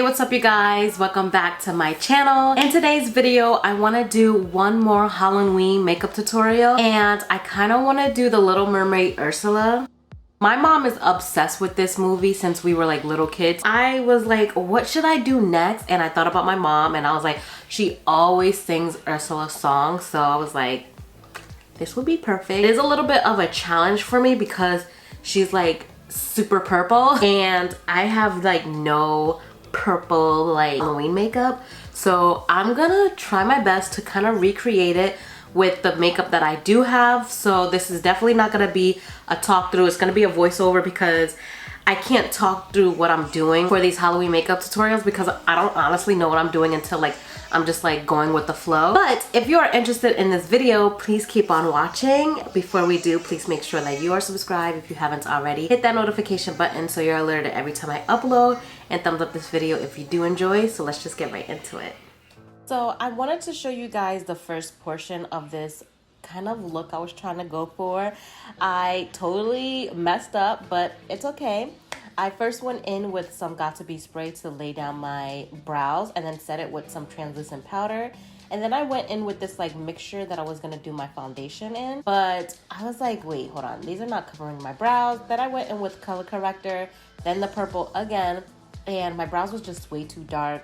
Hey, what's up you guys? Welcome back to my channel. In today's video, I want to do one more Halloween makeup tutorial, and I kind of want to do the Little Mermaid Ursula. My mom is obsessed with this movie since we were like little kids. I was like, what should I do next? And I thought about my mom and I was like, she always sings Ursula songs, so I was like, this would be perfect. It is a little bit of a challenge for me because she's like super purple and I have like no purple like Halloween makeup, so I'm gonna try my best to kind of recreate it with the makeup that I do have. So this is definitely not gonna be a talk through, it's gonna be a voiceover because I can't talk through what I'm doing for these Halloween makeup tutorials because I don't honestly know what I'm doing until like I'm just like going with the flow. But if you are interested in this video, please keep on watching. Before we do, please make sure that you are subscribed if you haven't already. Hit that notification button so you're alerted every time I upload, and thumbs up this video if you do enjoy. So let's just get right into it. So I wanted to show you guys the first portion of this kind of look I was trying to go for. I totally messed up, but it's okay. I first went in with some Got2b spray to lay down my brows and then set it with some translucent powder. And then I went in with this like mixture that I was gonna do my foundation in. But I was like, wait, hold on. These are not covering my brows. Then I went in with color corrector, then the purple again. And my brows was just way too dark.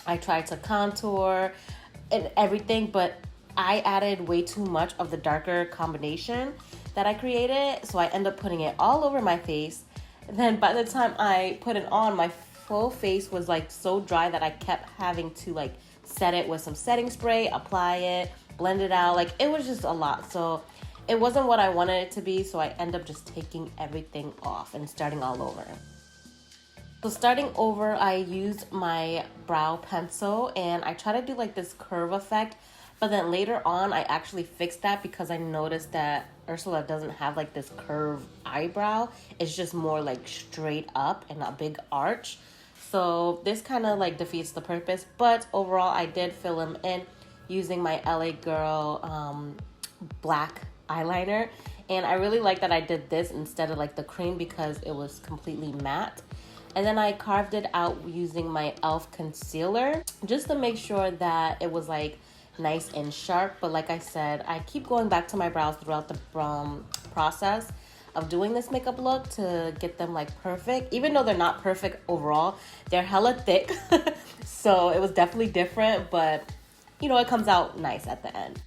I tried to contour and everything, but I added way too much of the darker combination that I created. So I ended up putting it all over my face. And then by the time I put it on, my full face was like so dry that I kept having to like set it with some setting spray, apply it, blend it out. Like it was just a lot. So it wasn't what I wanted it to be. So I ended up just taking everything off and starting all over. So starting over, I used my brow pencil and I try to do like this curve effect. But then later on, I actually fixed that because I noticed that Ursula doesn't have like this curved eyebrow. It's just more like straight up and a big arch. So this kind of like defeats the purpose. But overall, I did fill them in using my LA Girl black eyeliner. And I really like that I did this instead of like the cream because it was completely matte. And then I carved it out using my e.l.f. concealer just to make sure that it was like nice and sharp. But like I said, I keep going back to my brows throughout the process of doing this makeup look to get them like perfect. Even though they're not perfect overall, they're hella thick. So it was definitely different, but you know, it comes out nice at the end.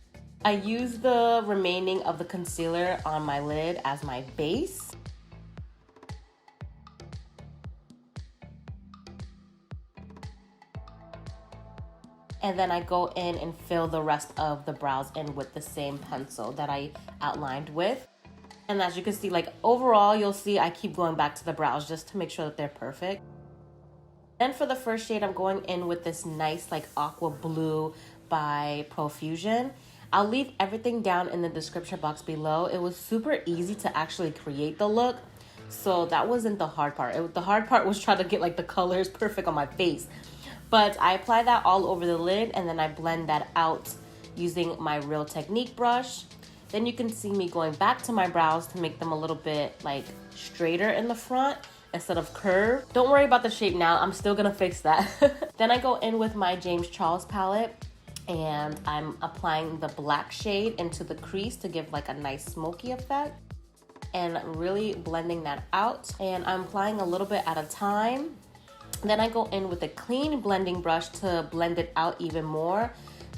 I used the remaining of the concealer on my lid as my base. And then I go in and fill the rest of the brows in with the same pencil that I outlined with. And as you can see, like overall, you'll see I keep going back to the brows just to make sure that they're perfect. Then for the first shade, I'm going in with this nice like aqua blue by Profusion. I'll leave everything down in the description box below. It was super easy to actually create the look. So that wasn't the hard part. The hard part was trying to get like the colors perfect on my face. But I apply that all over the lid and then I blend that out using my Real Technique brush. Then you can see me going back to my brows to make them a little bit like straighter in the front instead of curved. Don't worry about the shape now, I'm still gonna fix that. Then I go in with my James Charles palette and I'm applying the black shade into the crease to give like a nice smoky effect. And really blending that out. And I'm applying a little bit at a time. Then I go in with a clean blending brush to blend it out even more.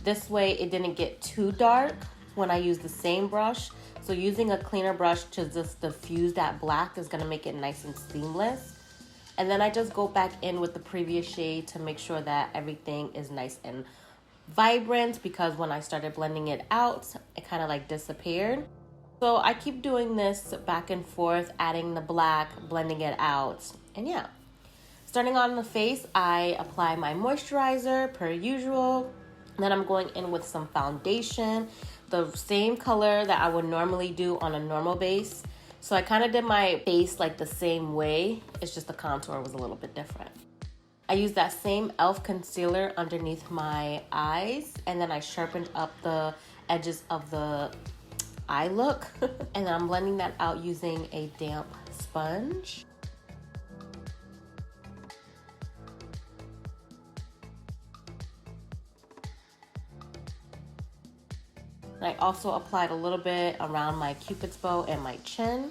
This way it didn't get too dark when I use the same brush. So using a cleaner brush to just diffuse that black is gonna make it nice and seamless. And then I just go back in with the previous shade to make sure that everything is nice and vibrant because when I started blending it out, it kind of like disappeared. So I keep doing this back and forth, adding the black, blending it out, and yeah. Starting on the face, I apply my moisturizer per usual. Then I'm going in with some foundation, the same color that I would normally do on a normal base. So I kind of did my base like the same way. It's just the contour was a little bit different. I used that same e.l.f. concealer underneath my eyes. And then I sharpened up the edges of the eye look. And then I'm blending that out using a damp sponge. I also applied a little bit around my cupid's bow and my chin.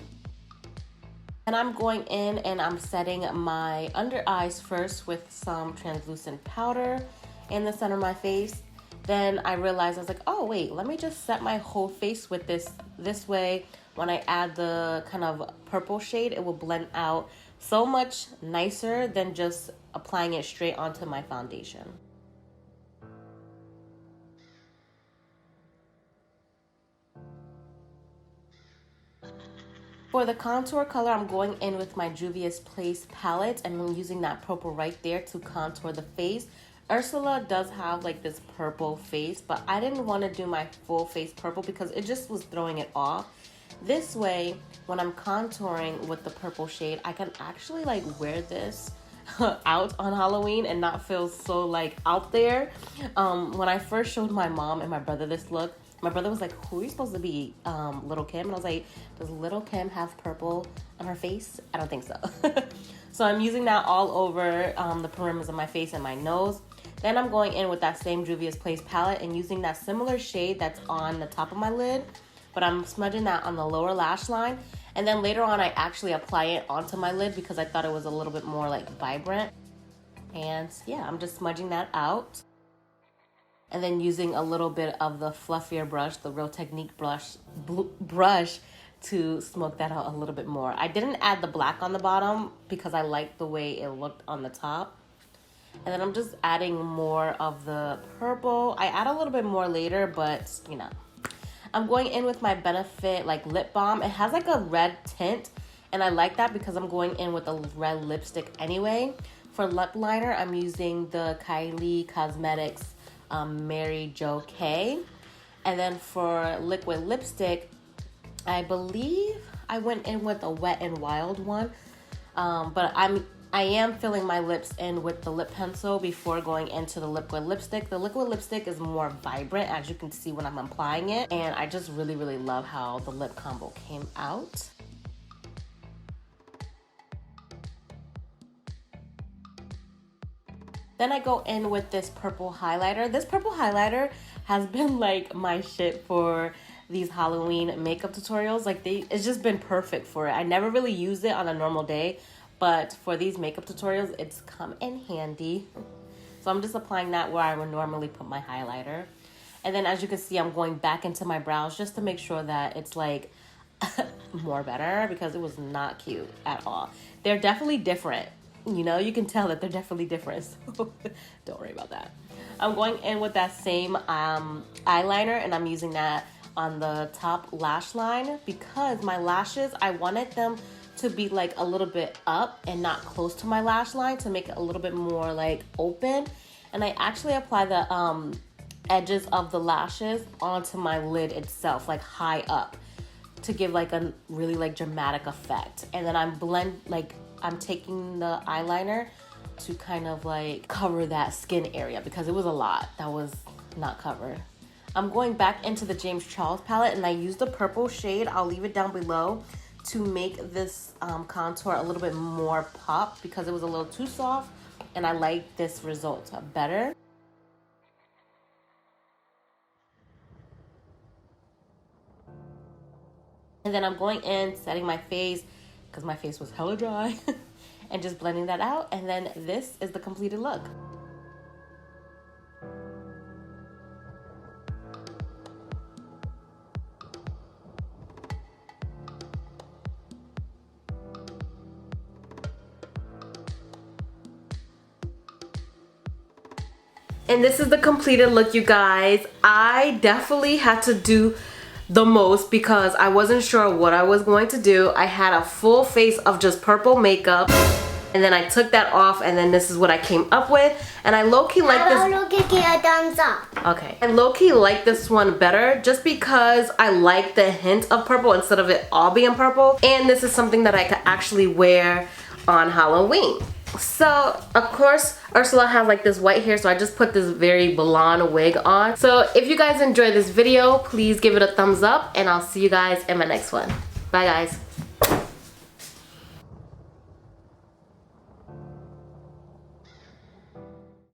And I'm going in and I'm setting my under eyes first with some translucent powder in the center of my face. Then I realized, I was like, oh wait, let me just set my whole face with this way. When I add the kind of purple shade, it will blend out so much nicer than just applying it straight onto my foundation. For the contour color, I'm going in with my JUVIA'S palette, and I'm using that purple right there to contour the face. Ursula does have like this purple face, but I didn't want to do my full face purple because it just was throwing it off. This way, when I'm contouring with the purple shade, I can actually like wear this out on Halloween and not feel so like out there. When I first showed my mom and my brother this look, my brother was like, who are you supposed to be, Little Kim? And I was like, does Little Kim have purple on her face? I don't think so. So I'm using that all over the perimeters of my face and my nose. Then I'm going in with that same JUVIA'S palette and using that similar shade that's on the top of my lid, but I'm smudging that on the lower lash line. And then later on, I actually apply it onto my lid because I thought it was a little bit more like vibrant. And yeah, I'm just smudging that out. And then using a little bit of the fluffier brush, the Real Technique brush to smoke that out a little bit more. I didn't add the black on the bottom because I liked the way it looked on the top. And then I'm just adding more of the purple. I add a little bit more later, but you know. I'm going in with my Benefit like lip balm. It has like a red tint, and I like that because I'm going in with a red lipstick anyway. For lip liner, I'm using the KYLIE Cosmetics Mary Jo K. And then for liquid lipstick, I believe I went in with a Wet n Wild one, but I am filling my lips in with the lip pencil before going into the liquid lipstick. The liquid lipstick is more vibrant, as you can see when I'm applying it, and I just really love how the lip combo came out. Then I go in with this purple highlighter. This purple highlighter has been like my shit for these Halloween makeup tutorials. Like it's just been perfect for it. I never really use it on a normal day, but for these makeup tutorials, it's come in handy. So I'm just applying that where I would normally put my highlighter. And then as you can see, I'm going back into my brows just to make sure that it's like more better, because it was not cute at all. They're definitely different. You know, you can tell that they're definitely different, so don't worry about that. I'm going in with that same eyeliner, and I'm using that on the top lash line because my lashes, I wanted them to be like a little bit up and not close to my lash line to make it a little bit more like open. And I actually apply the edges of the lashes onto my lid itself, like high up, to give like a really like dramatic effect. And then I'm taking the eyeliner to kind of like cover that skin area because it was a lot that was not covered. I'm going back into the James Charles palette, and I used the purple shade, I'll leave it down below, to make this contour a little bit more pop because it was a little too soft, and I like this result better. And then I'm going in, setting my face because my face was hella dry and just blending that out. And then this is the completed look. And this is the completed look, you guys. I definitely had to do the most because I wasn't sure what I was going to do. I had a full face of just purple makeup, and then I took that off, and then this is what I came up with. And I low-key like this. Give a thumbs up. Okay. I low-key like this one better just because I like the hint of purple instead of it all being purple. And this is something that I could actually wear on Halloween. So of course Ursula has like this white hair, so I just put this very blonde wig on. So if you guys enjoyed this video, please give it a thumbs up, and I'll see you guys in my next one. Bye guys.